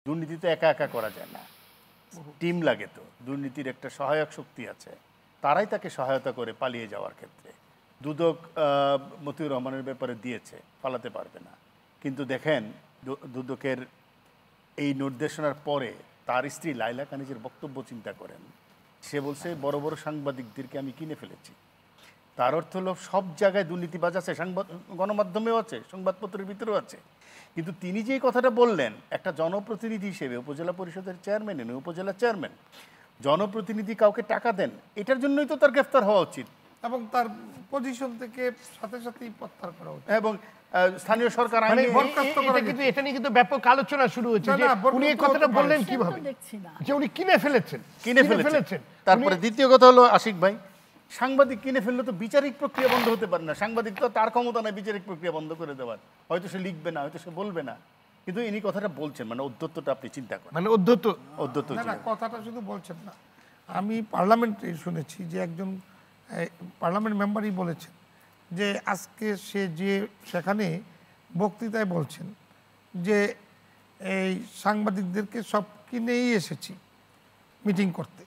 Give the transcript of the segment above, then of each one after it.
দুর্নীতি তো একা একা করা যায় না, টিম লাগে। তো দুর্নীতির একটা সহায়ক শক্তি আছে, তারাই তাকে সহায়তা করে পালিয়ে যাওয়ার ক্ষেত্রে। দুদক মতিউর রহমানের ব্যাপারে দিয়েছে, পালাতে পারবে না। কিন্তু দেখেন দুদকের এই নির্দেশনার পরে তার স্ত্রী লাইলা কানিজের বক্তব্য চিন্তা করেন। সে বলছে বড় বড় সাংবাদিকদেরকে আমি কিনে ফেলেছি। তার অর্থ হলো সব জায়গায় দুর্নীতিবাজ আছে, গণমাধ্যমেও আছে, সংবাদপত্রের ভিতরেও আছে। কিন্তু তিনি যে কথাটা বললেন, একটা জনপ্রতিনিধি হিসেবে, উপজেলা পরিষদের চেয়ারম্যান, উপজেলা চেয়ারম্যান, জনপ্রতিনিধি কাউকে টাকা দেন, এটার জন্যই তো তার গ্রেফতার হওয়া উচিত এবং তার পজিশন থেকে সাথে সাথেই প্রত্যাহার করা উচিত। এবং স্থানীয় সরকার আইনে কিন্তু এটা নিয়ে কিন্তু ব্যাপক আলোচনা শুরু হয়েছে যে উনি এই কথাটা বললেন কিভাবে, যে উনি কিনে ফেলেছেন। তারপরে দ্বিতীয় কথা হলো আশিক ভাই, সাংবাদিক কিনে ফেললে তো বিচারিক প্রক্রিয়া বন্ধ হতে পারে না। সাংবাদিক তো তার ক্ষমতা নয় বিচারিক প্রক্রিয়া বন্ধ করে দেওয়ার। হয়তো সে লিখবে না, হয়তো সে বলবে না, কিন্তু ইনি কথাটা বলছেন, মানে অধ্যত্বটা আপনি চিন্তা করেন, মানে অধ্যত্ব না, কথাটা শুধু বলছেন না, আমি পার্লামেন্টে শুনেছি যে একজন পার্লামেন্ট মেম্বারই বলেছেন যে আজকে সে যে সেখানে বক্তৃতায় বলছেন যে এই সাংবাদিকদেরকে সব কিনেই এসেছি মিটিং করতে,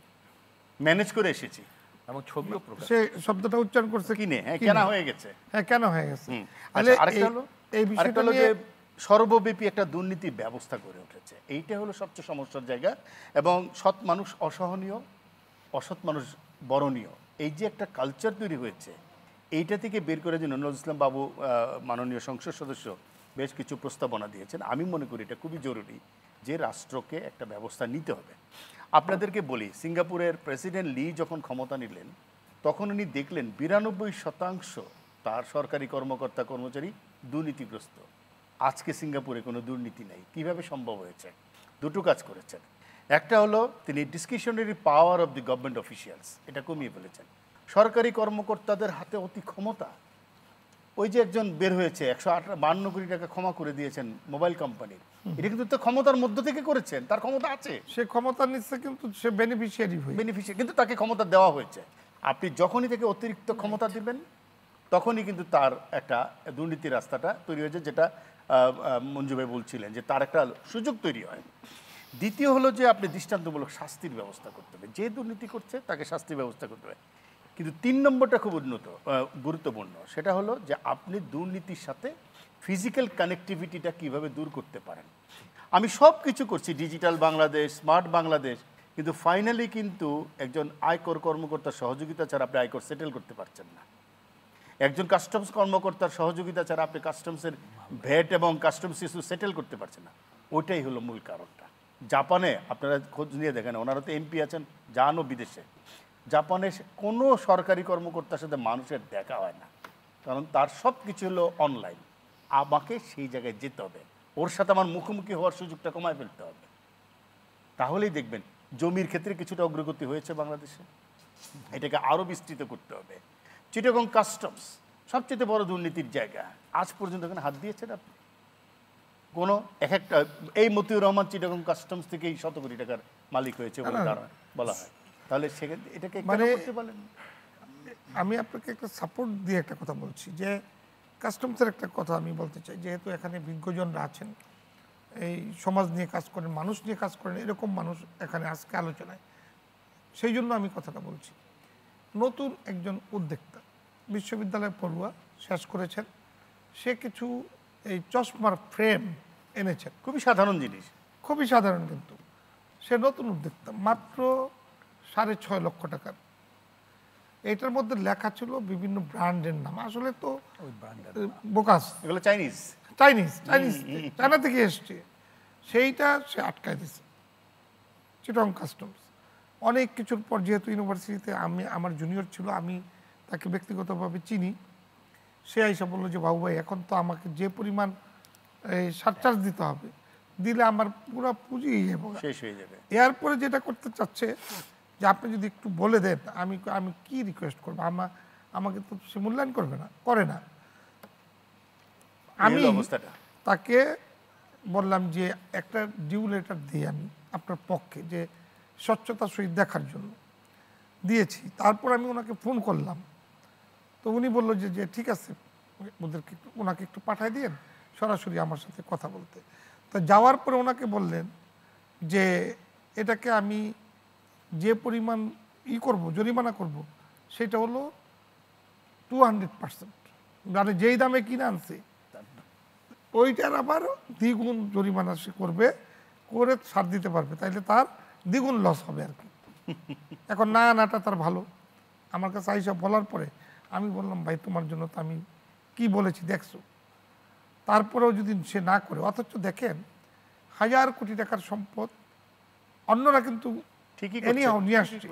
ম্যানেজ করে এসেছি, এবং ছবিও প্রকাশ, সে শব্দটা উচ্চারণ করছে কিনে। হ্যাঁ, কেন হয়ে গেছে, হ্যাঁ কেন হয়ে গেছে। এই বিষয়টা হলো যে সর্বব্যাপী একটা দুর্নীতি ব্যবস্থা গড়ে উঠেছে, এইটা হলো সবচেয়ে সমস্যার জায়গা। এবং সৎ মানুষ অসহনীয়, অসৎ মানুষ বরণীয়, এই যে একটা কালচার তৈরি হয়েছে, এইটা থেকে বের করে যে নজরুল ইসলাম বাবু মাননীয় সংসদ সদস্য বেশ কিছু প্রস্তাবনা দিয়েছেন। আমি মনে করি এটা খুবই জরুরি যে রাষ্ট্রকে একটা ব্যবস্থা নিতে হবে। আপনাদেরকে বলি, সিঙ্গাপুরের প্রেসিডেন্ট লি যখন ক্ষমতা নিলেন, তখন উনি দেখলেন 92% তার সরকারি কর্মকর্তা কর্মচারী দুর্নীতিগ্রস্ত। আজকে সিঙ্গাপুরে কোনো দুর্নীতি নেই। কিভাবে সম্ভব হয়েছে? দুটো কাজ করেছেন। একটা হলো তিনি discretionary power of the government officials এটা কমিয়ে ফেলেছেন। সরকারি কর্মকর্তাদের হাতে অতি ক্ষমতা। ওই যে একজন বের হয়েছে 152 কোটি টাকা ক্ষমা করে দিয়েছেন মোবাইল কোম্পানির, এটা কিন্তু তো ক্ষমতার মধ্য থেকে করেছেন, তার ক্ষমতা আছে, সে ক্ষমতা নিচ্ছে, কিন্তু সে বেনিফিশিয়ারি, কিন্তু তাকে ক্ষমতা দেওয়া হয়েছে। আপনি যখনই তাকে অতিরিক্ত ক্ষমতা দিবেন, তখনই কিন্তু তার একটা দুর্নীতির রাস্তাটা তৈরি হয়েছে, যেটা মঞ্জু ভাই বলছিলেন যে তার একটা সুযোগ তৈরি হয়। দ্বিতীয় হলো যে আপনি দৃষ্টান্তমূলক শাস্তির ব্যবস্থা করতে হবে, যে দুর্নীতি করছে তাকে শাস্তির ব্যবস্থা করতে হবে। কিন্তু 3 নম্বরটা খুব গুরুত্বপূর্ণ, সেটা হলো যে আপনি দুর্নীতির সাথে ফিজিক্যাল কানেক্টিভিটিটা কিভাবে দূর করতে পারেন। আমি সব কিছু করছি, ডিজিটাল বাংলাদেশ, স্মার্ট বাংলাদেশ, কিন্তু ফাইনালি কিন্তু একজন আয়কর কর্মকর্তার সহযোগিতা ছাড়া আপনি আয়কর সেটেল করতে পারছেন না। একজন কাস্টমস কর্মকর্তার সহযোগিতা ছাড়া আপনি কাস্টমসের ভ্যাট এবং কাস্টমস ইস্যু সেটেল করতে পারছেন না। ওইটাই হলো মূল কারণটা। জাপানে আপনারা খোঁজ নিয়ে দেখেন, ওনারা তো এমপি আছেন, যানও বিদেশে, জাপানে কোনো সরকারি কর্মকর্তার সাথে মানুষের দেখা হয় না, কারণ তার সব কিছু হলো অনলাইন। আমাকে সেই জায়গায় যেতে হবে, ওর সাথে আমার মুখোমুখি হওয়ার সুযোগটা কমায় ফেলতে হবে। তাহলেই দেখবেন জমির ক্ষেত্রে কিছুটা অগ্রগতি হয়েছে বাংলাদেশে, এটাকে আরও বিস্তৃত করতে হবে। চিটাগং কাস্টমস সবচেয়ে বড় দুর্নীতির জায়গা, আজ পর্যন্ত এখানে হাত দিয়েছেন আপনি কোনো একটা? এই মতিউর রহমান চিটাগং কাস্টমস থেকেই 100 কোটি টাকার মালিক হয়েছে বলে বলা হয়, তাহলে সেখানে এটাকে করতে বলেন। আমি আপনাকে একটা সাপোর্ট দিয়ে একটা কথা বলছি, যে কাস্টমসের একটা কথা আমি বলতে চাই, যেহেতু এখানে বিজ্ঞজনরা আছেন, এই সমাজ নিয়ে কাজ করেন, মানুষ নিয়ে কাজ করেন, এরকম মানুষ এখানে আজকে আলোচনায়, সেই জন্য আমি কথাটা বলছি। নতুন একজন উদ্যোক্তা, বিশ্ববিদ্যালয় পড়ুয়া, শেষ করেছেন, সে কিছু এই চশমার ফ্রেম এনেছেন, খুবই সাধারণ জিনিস, খুবই সাধারণ, কিন্তু সে নতুন উদ্যোক্তা, মাত্র 6.5 লক্ষ টাকার। এটার মধ্যে লেখা ছিল বিভিন্ন ব্র্যান্ডের নাম, আসলে তো বোকাস, এগুলো চাইনিজ, চায়না থেকে এসছে, সেইটা সে আটকায় দিছে চিটং কাস্টমস। অনেক কিছুর পর, যেহেতু ইউনিভার্সিটিতে আমার জুনিয়র ছিল, আমি তাকে ব্যক্তিগতভাবে চিনি, সে আইসা বললো যে বাবু ভাই, এখন তো আমাকে যে পরিমাণ সারচার্জ দিতে হবে, দিলে আমার পুরো পুঁজি শেষ হয়ে যাবে। এরপরে যেটা করতে চাচ্ছে যে আপনি যদি একটু বলে দেন, আমি কি রিকোয়েস্ট করবো, আমাকে তো সে মূল্যায়ন করবে না, করে না। আমি তাকে বললাম যে একটা ডিউ লেটার দিই আমি আপনার পক্ষে, যে স্বচ্ছতার সহিত দেখার জন্য দিয়েছি। তারপর আমি ওনাকে ফোন করলাম, তো উনি বললো যে ঠিক আছে, ওনাকে একটু পাঠায় দিন সরাসরি আমার সাথে কথা বলতে। তো যাওয়ার পরে ওনাকে বললেন যে এটাকে আমি যে পরিমাণ করব, জরিমানা করব, সেটা হলো 200%, মানে যেই দামে কিনে আনছে ওইটার আবার দ্বিগুণ জরিমানা সে করবে, করে ছাড় দিতে পারবে, তাইলে তার দ্বিগুণ লস হবে আর কি। এখন না আনাটা তার ভালো। আমার কাছে আইসা বলার পরে আমি বললাম, ভাই তোমার জন্য তো আমি কি বলেছি দেখছো, তারপরেও যদি সে না করে, অথচ দেখেন 1000 কোটি টাকার সম্পদ অন্যরা কিন্তু ঠিকই নিয়ে আসছে।